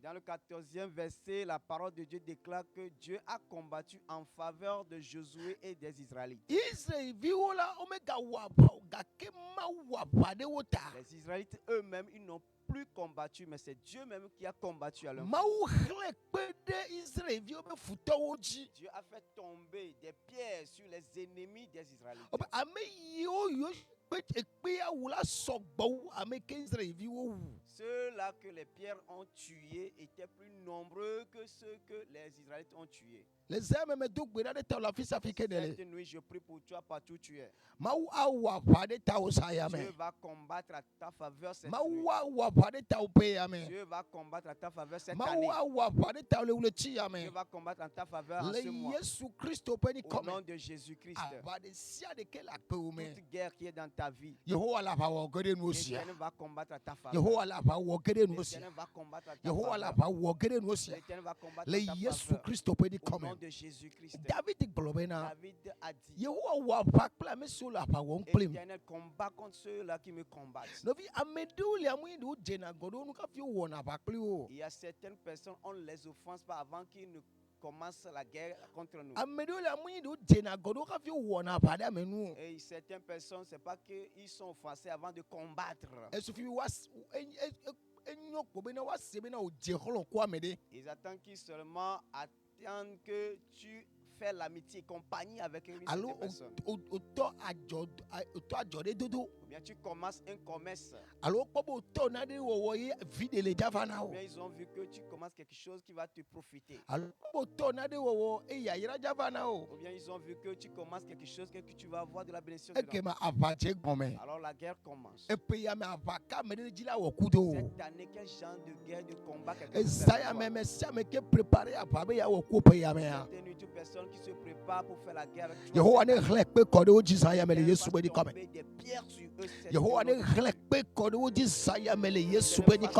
dans le 14e verset, la parole de Dieu déclare que Dieu a combattu en faveur de Josué et des Israélites. Les Israélites eux-mêmes, ils n'ont plus combattu, mais c'est Dieu même qui a combattu à leur place. Dieu a fait tomber des pierres sur les ennemis des Israélites. Ceux-là que les pierres ont tués étaient plus nombreux que ceux que les Israélites ont tués. Cette nuit, je prie pour toi partout où tu es. Dieu va combattre à ta faveur cette nuit. Dieu va combattre à ta faveur cette année. Dieu va combattre en ta faveur en ce mois. Au nom de Jésus-Christ. Toute guerre qui est dans ta vie, l'Éternel va combattre à ta faveur. L'Éternel va combattre à ta faveur. L'Éternel va combattre à ta faveur. Au nom de Jésus-Christ. David a dit, Éternel, combat contre ceux-là qui me combattent. Il y a certaines personnes, on ne les offense pas avant qu'ils ne commencent la guerre contre nous. Et certaines personnes, ce n'est pas qu'ils sont offensés avant de combattre. Ils attendent qu'ils seulement attendent que tu fais l'amitié, compagnie avec une personne. Ou bien tu commences un commerce. Ou bien ils ont vu que tu commences quelque chose qui va te profiter. Ou bien ils ont vu que tu commences quelque chose que tu vas avoir de la bénédiction dedans. Alors la guerre commence. Cette année, quel genre de guerre, de combat quelqu'un peut faire? Toute personne qui se prépare pour faire la guerre avec toi, des pierres sur eux.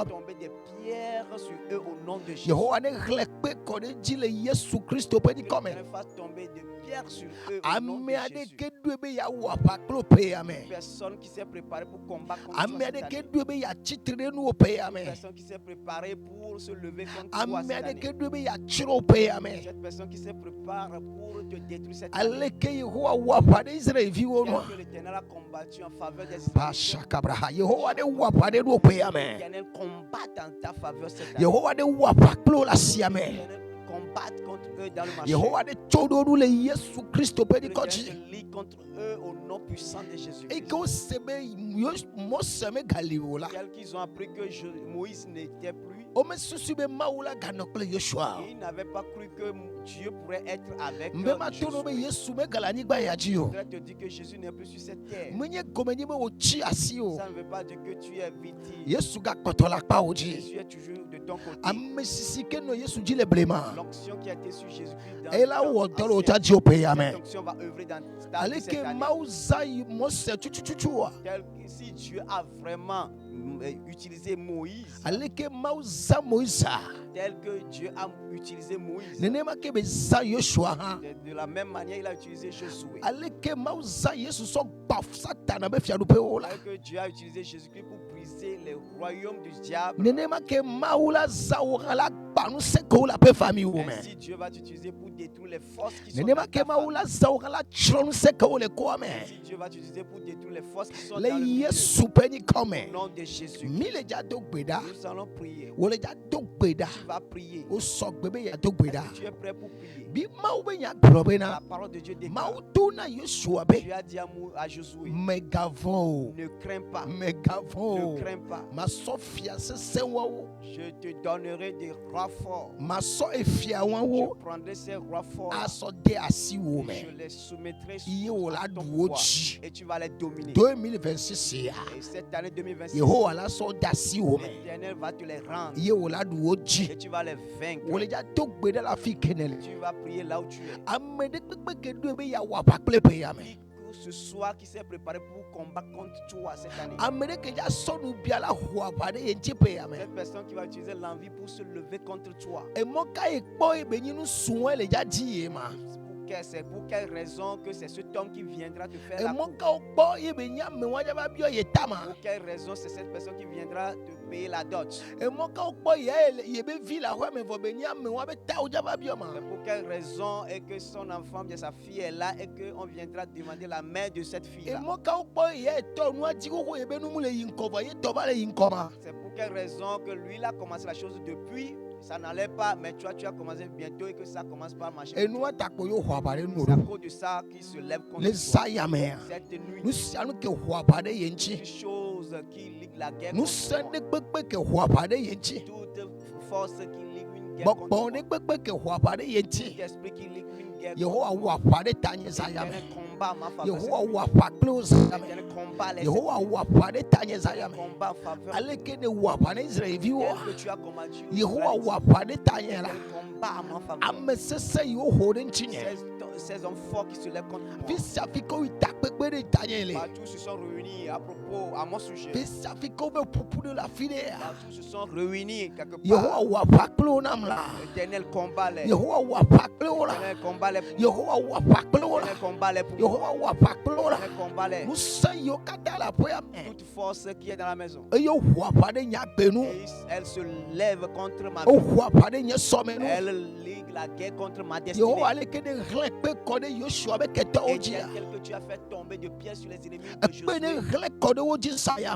Tomber des pierres sur eux au nom de Jésus. Fasse tomber des pierres sur eux au nom de Jésus. Personne qui s'est préparé pour combattre contre toi cette année. Personne qui s'est préparé pour se lever contre toi cette année. Cette personne qui se prépare pour te détruire cette année. Que l'Éternel a combattu en faveur des Israélites. L'Éternel combat en ta faveur cette année. L'Éternel combat contre eux dans le marché. L'Éternel lit contre eux au nom puissant de Jésus-Christ. Tels qu'ils ont appris que Moïse n'était plus. Ils n'avaient pas cru que Dieu pourrait être avec eux. Je voudrais te dire que Jésus n'est plus sur cette terre. Ça ne veut pas dire que tu es victime. Jésus est toujours de ton côté. L'onction qui a été sur Jésus-Christ dans cette onction va œuvrer dans ta vie cette année. Si Dieu a vraiment utilisé Moïse, tel que Dieu a utilisé Moïse, de la même manière il a utilisé Josué. Tel que Dieu a utilisé Jésus-Christ pour briser les royaumes du diable. Ainsi Dieu va t'utiliser pour détruire les forces qui sont dans ta famille. Ainsi Dieu va t'utiliser pour détruire les forces qui sont dans le milieu. Au nom de Jésus. Nous allons prier. Tu vas prier. Est-ce que tu es prêt pour prier? La parole de Dieu déclare. Dieu a dit à Josué, ne crains pas. Ne crains pas. Je te donnerai des rois forts. Je prendrai ces rois forts. Je les soumettrai sous ton pouvoir. Et tu vas les dominer. Et cette année 2026, l'Éternel va te les rendre. Et tu vas les vaincre. Tu vas prier là où tu es. Ce soir qui s'est préparé pour combattre contre toi cette année. Cette personne qui va utiliser l'envie pour se lever contre toi. Pour C'est pour quelle raison que c'est cet homme qui viendra te faire la cour? Pour quelle raison c'est cette personne qui viendra te payer la dot? C'est pour quelle raison est que son enfant, bien sa fille est là et qu'on viendra demander la main de cette fille-là? C'est pour quelle raison que lui, il a commencé la chose depuis, ça n'allait pas, mais toi, tu as commencé bientôt et que ça commence pas à marcher. C'est à cause de ça qu'il se lève contre toi. Cette nuit, des choses qui liguent la guerre contre toi. Toute force qui ligue une guerre contre toi. Tout esprit qui ligue une guerre contre toi. Combat ma faveur. Combat faveur. Que tu as combattu. Combat ma faveur. Ces hommes forts qui se lèvent contre moi. Partout se sont réunis à propos, à mon sujet. Partout se sont réunis quelque part. L'éternel combat les. L'éternel combat les. L'éternel combat les. L'éternel combat les. Toute force qui est dans la maison. Elle se lève contre ma vie. Elle ligue la guerre contre ma destinée. Et tel que tu as fait tomber de pierre sur les ennemis de Josué.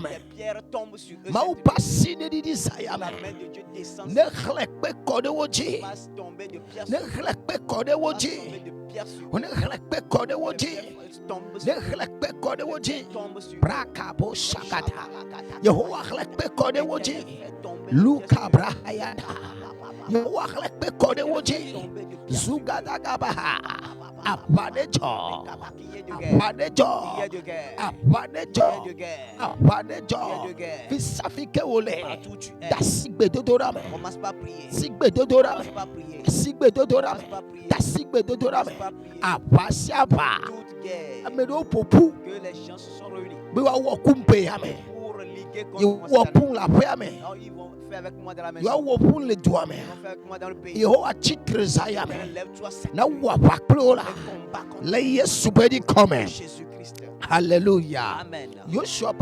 Les pierres tombent sur eux. La main de Dieu descend sur eux. Passe tomber de pierre sur eux. Passe tomber de pierre sur eux. Tombe sur commence pas à prier. Que les gens se sont réunis pour liguer contre mon salut. Ils vont faire avec moi dans la maison. Ils vont faire avec moi dans le pays. Lève-toi cette nuit. Combat contre Jésus-Christ. Alléluia. Amen. Joshua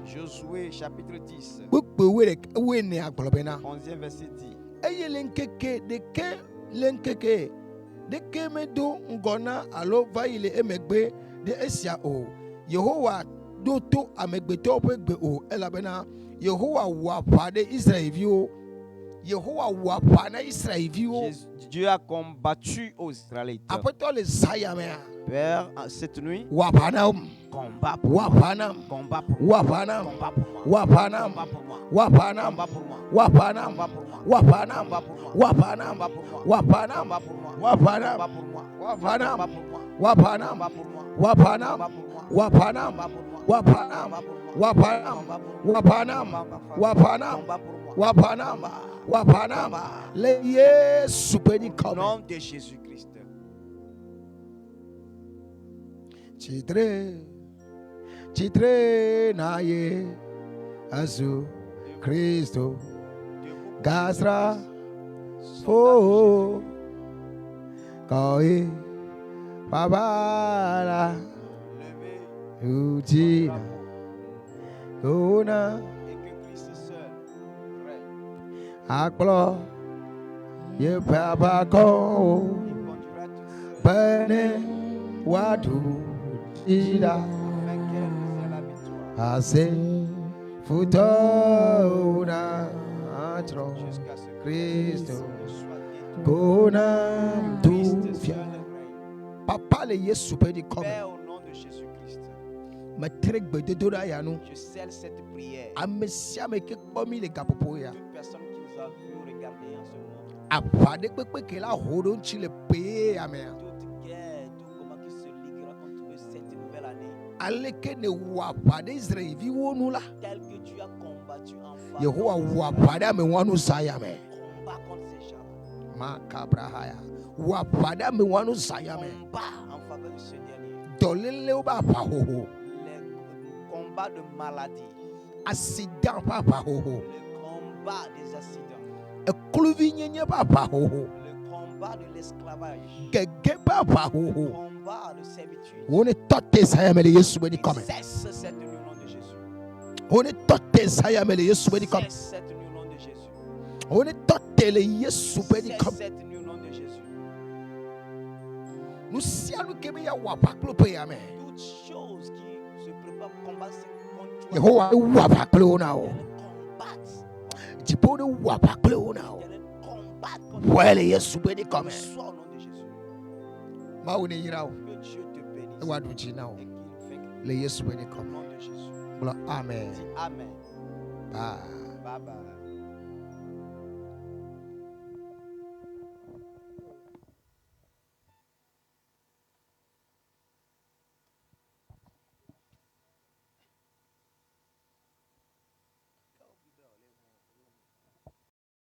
Josué chapitre 10. 11e verset dit. Deke medo ngona alo vaile emegbe de esia o Yehowa doto amegbeto pegbe o elabena Yehowa wapade Israelio Yehowa wapana Israelio. Dieu a combattu aux Israélites. Après les sayamea Père, cette nuit, wapanam combat pour moi. wapanam Combat pour moi. wapanam Combat pour moi. wapanam Combat pour moi. wapanam Combat pour moi. wapanam Combat pour moi. wapanam Combat pour moi. wapanam Combat pour moi. wapanam Combat pour moi. wapanam Combat pour moi. wapanam Combat pour moi. wapanam Combat pour moi. wapanam Combat pour moi. wapanam Combat pour moi. wapanam Combat pour moi. wapanam Combat pour moi. wapanam wapanam Combat pour moi. wapanam wapanam le Yesu peni Au come nom de Jésus-Christ. Chitre naye azu Kristo gasra fo koi babala utina ona Et que Christ seul règne. akplo ye papa ko Il conduira tous ceux bene wadu ida afin qu'elle ait la victoire. ase futona atro Jusqu'à ce que Cristo Christ soit détruit. konam Christ tu seul règne. papa le Yesu pedi come Père, au nom de Jésus-Christ, matrek bedodora yanu je scelle cette prière. amesia me ke kpomi le gapopo ya Toute personne qui nous a vu regarder en ce moment, apade pepe ke la hodo nchi le pe ame toute guerre, tout combat qui se liguera contre eux cette nouvelle année, aleke ne wapade Israel vi wonu la tel que tu as combattu en Yehowa faveur wapade ame wanu sayame combat contre ces gens. makabrahaya wapade ame wanu sayame Combat en faveur de ce dernier. dolele ba pa hoho Les combats de maladie, accident pa pa hoho le combat des accidents, ekuluvi nyenye pa pa hoho le combat combat de l'esclavage, combat combat de servitude. Cesse cette nuit au nom de Jésus. Cesse cette nuit au nom de Jésus. Cesse cette nuit au nom de Jésus. Nous sommes Toute chose qui se prépare pour combattre well, yes, when he comme comes. soit au nom de Jésus. Maune yirao. Que Dieu te bénisse. Wadu jinao. Et qu'il fait Le yes when he au comes. nom de Jésus. Amen. Dis Amen. Bye. Bye bye.